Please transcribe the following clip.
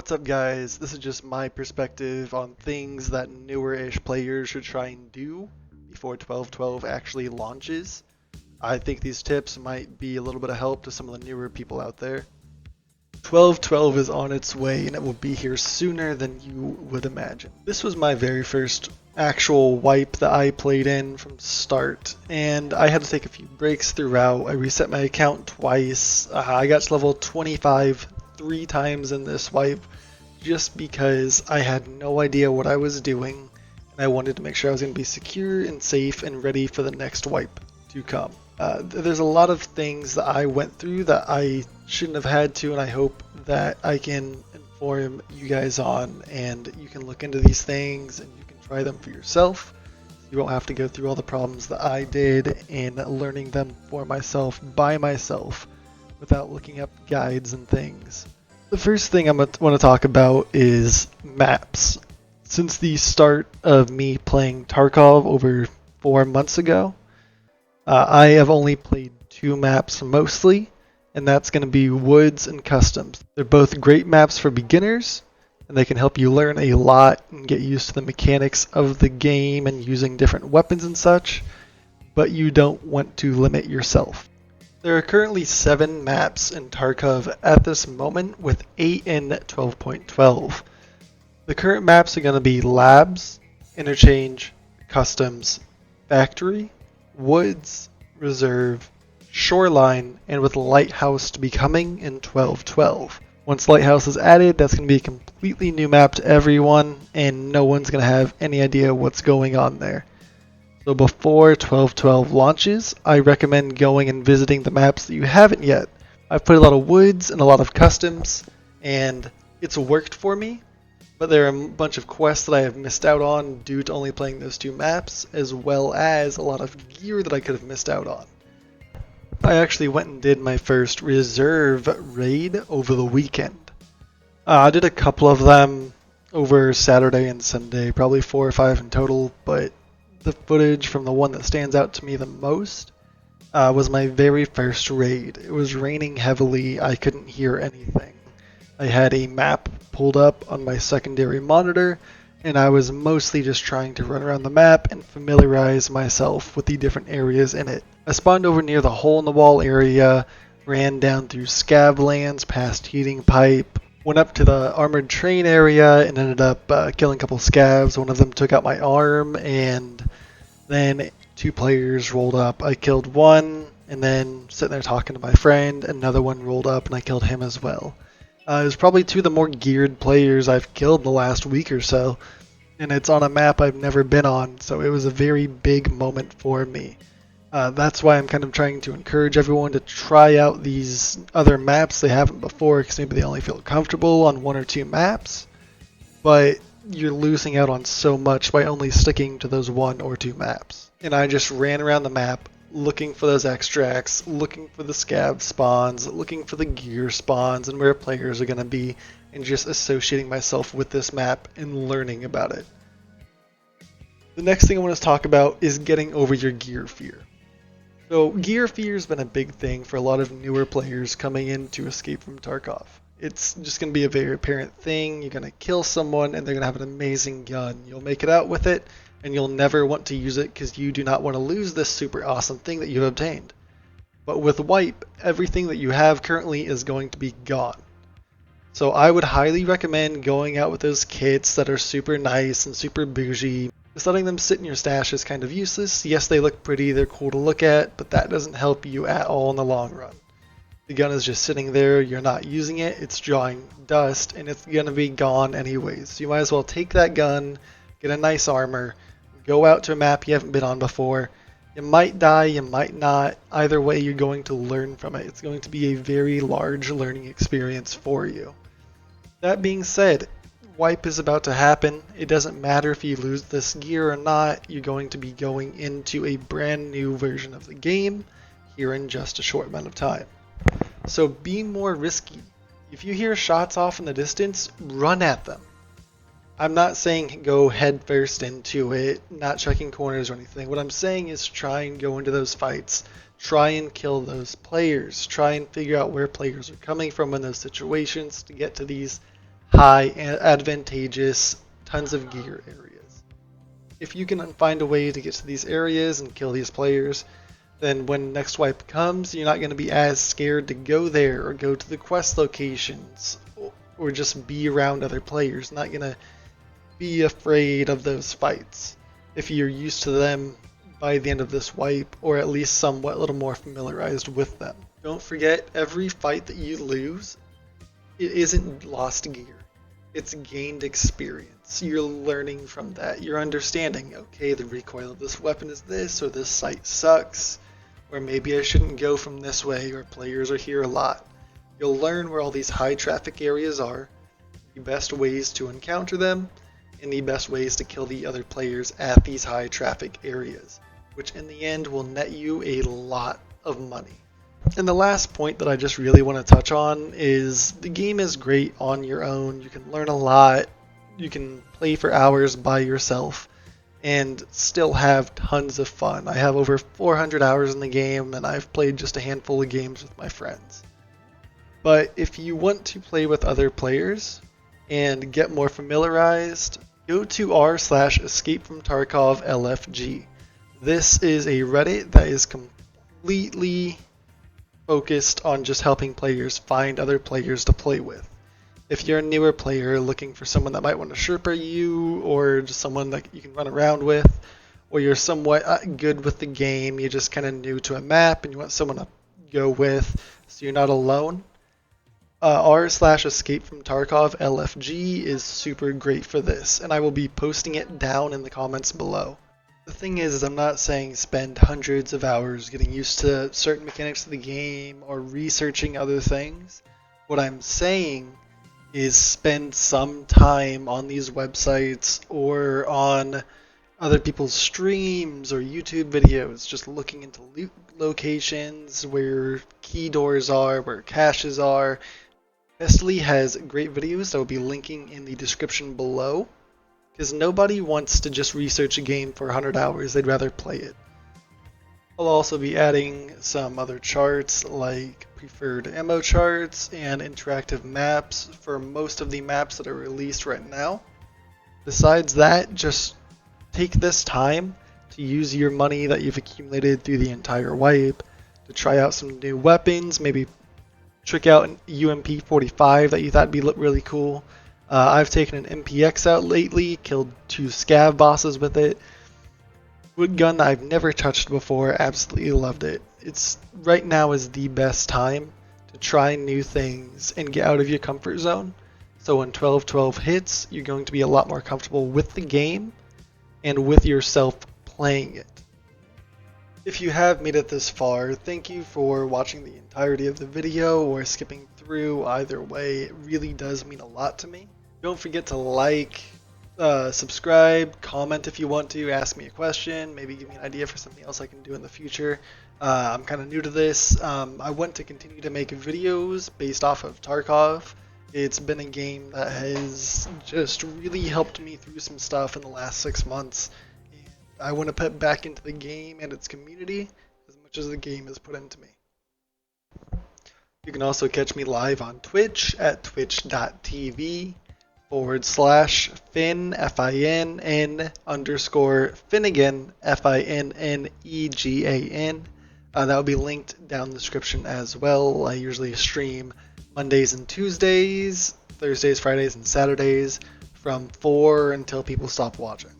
What's up, guys? This is just my perspective on things that newer-ish players should try and do before 12.12 actually launches. I think these tips might be a little bit of help to some of the newer people out there. 12.12 is on its way and it will be here sooner than you would imagine. This was my very first actual wipe that I played in from start, and I had to take a few breaks throughout. I reset my account twice. I got to level 25 3 times in this wipe just because I had no idea what I was doing, and I wanted to make sure I was going to be secure and safe and ready for the next wipe to come. There's a lot of things that I went through that I shouldn't have had to, and I hope that I can inform you guys on, and you can look into these things and you can try them for yourself. You won't have to go through all the problems that I did in learning them for myself by myself without looking up guides and things. The first thing I want to talk about is maps. Since the start of me playing Tarkov over 4 months ago, I have only played 2 maps mostly, and that's going to be Woods and Customs. They're both great maps for beginners, and they can help you learn a lot and get used to the mechanics of the game and using different weapons and such, but you don't want to limit yourself. There are currently 7 maps in Tarkov at this moment, with 8 in 12.12. The current maps are going to be Labs, Interchange, Customs, Factory, Woods, Reserve, Shoreline, and with Lighthouse to be coming in 12.12. Once Lighthouse is added, that's going to be a completely new map to everyone, and no one's going to have any idea what's going on there. So before 12.12 launches, I recommend going and visiting the maps that you haven't yet. I've played a lot of Woods and a lot of Customs, and it's worked for me, but there are a bunch of quests that I have missed out on due to only playing those 2 maps, as well as a lot of gear that I could have missed out on. I actually went and did my first Reserve raid over the weekend. I did a couple of them over Saturday and Sunday, probably 4 or 5 in total, but the footage from the one that stands out to me the most was my very first raid. It was raining heavily, I couldn't hear anything. I had a map pulled up on my secondary monitor, and I was mostly just trying to run around the map and familiarize myself with the different areas in it. I spawned over near the hole in the wall area, ran down through scav lands past heating pipe, went up to the armored train area and ended up killing a couple scavs. One of them took out my arm, and then 2 players rolled up. I killed one, and then sitting there talking to my friend, another one rolled up and I killed him as well. It was probably 2 of the more geared players I've killed in the last week or so, and it's on a map I've never been on, so it was a very big moment for me. That's why I'm kind of trying to encourage everyone to try out these other maps they haven't before, because maybe they only feel comfortable on 1 or 2 maps, but you're losing out on so much by only sticking to those 1 or 2 maps. And I just ran around the map looking for those extracts, looking for the scav spawns, looking for the gear spawns and where players are going to be, and just associating myself with this map and learning about it. The next thing I want to talk about is getting over your gear fear. So gear fear has been a big thing for a lot of newer players coming in to Escape from Tarkov. It's just going to be a very apparent thing. You're going to kill someone and they're going to have an amazing gun. You'll make it out with it, and you'll never want to use it because you do not want to lose this super awesome thing that you've obtained. But with Wipe, everything that you have currently is going to be gone. So I would highly recommend going out with those kits that are super nice and super bougie. Just letting them sit in your stash is kind of useless. Yes, they look pretty, they're cool to look at, but that doesn't help you at all in the long run. The gun is just sitting there, you're not using it, it's drawing dust, and it's going to be gone anyways. So you might as well take that gun, get a nice armor, go out to a map you haven't been on before. You might die, you might not. Either way, you're going to learn from it. It's going to be a very large learning experience for you. That being said, Wipe is about to happen. It doesn't matter if you lose this gear or not. You're going to be going into a brand new version of the game here in just a short amount of time. So be more risky. If you hear shots off in the distance, run at them. I'm not saying go head first into it, not checking corners or anything. What I'm saying is try and go into those fights. Try and kill those players. Try and figure out where players are coming from in those situations to get to these high advantageous tons of gear areas. If you can find a way to get to these areas and kill these players, then when next wipe comes, you're not going to be as scared to go there or go to the quest locations or just be around other players. Not going to be afraid of those fights if you're used to them by the end of this wipe, or at least somewhat a little more familiarized with them. Don't forget, every fight that you lose, it isn't lost gear. It's gained experience. You're learning from that. You're understanding, okay, the recoil of this weapon is this, or this sight sucks, or maybe I shouldn't go from this way, or players are here a lot. You'll learn where all these high traffic areas are, the best ways to encounter them, and the best ways to kill the other players at these high traffic areas, which in the end will net you a lot of money. And the last point that I just really want to touch on is the game is great on your own. You can learn a lot. You can play for hours by yourself and still have tons of fun. I have over 400 hours in the game, and I've played just a handful of games with my friends. But if you want to play with other players and get more familiarized, go to r/escape from Tarkov LFG. This is a Reddit that is completely focused on just helping players find other players to play with. If you're a newer player looking for someone that might want to Sherpa you, or just someone that you can run around with, or you're somewhat good with the game, you're just kind of new to a map and you want someone to go with so you're not alone, r/escape from Tarkov LFG is super great for this, and I will be posting it down in the comments below. The thing is I'm not saying spend hundreds of hours getting used to certain mechanics of the game or researching other things. What I'm saying is spend some time on these websites or on other people's streams or YouTube videos, just looking into loot locations, where key doors are, where caches are. Pestily has great videos that will be linking in the description below, because nobody wants to just research a game for 100 hours, they'd rather play it. I'll also be adding some other charts like preferred ammo charts and interactive maps for most of the maps that are released right now. Besides that, just take this time to use your money that you've accumulated through the entire wipe to try out some new weapons, maybe trick out an UMP45 that you thought would be really cool. I've taken an MPX out lately, killed 2 scav bosses with it. Wood gun that I've never touched before, absolutely loved it. It's right now is the best time to try new things and get out of your comfort zone. So when 12-12 hits, you're going to be a lot more comfortable with the game and with yourself playing it. If you have made it this far, thank you for watching the entirety of the video or skipping through. Either way, it really does mean a lot to me. Don't forget to like, subscribe, comment if you want to, ask me a question, maybe give me an idea for something else I can do in the future. I'm kind of new to this. I want to continue to make videos based off of Tarkov. It's been a game that has just really helped me through some stuff in the last 6 months. And I want to put back into the game and its community as much as the game has put into me. You can also catch me live on Twitch at twitch.tv/Finn, Finn _ Finnegan, Finnegan. That will be linked down in the description as well. I usually stream Mondays and Tuesdays, Thursdays, Fridays, and Saturdays from 4 until people stop watching.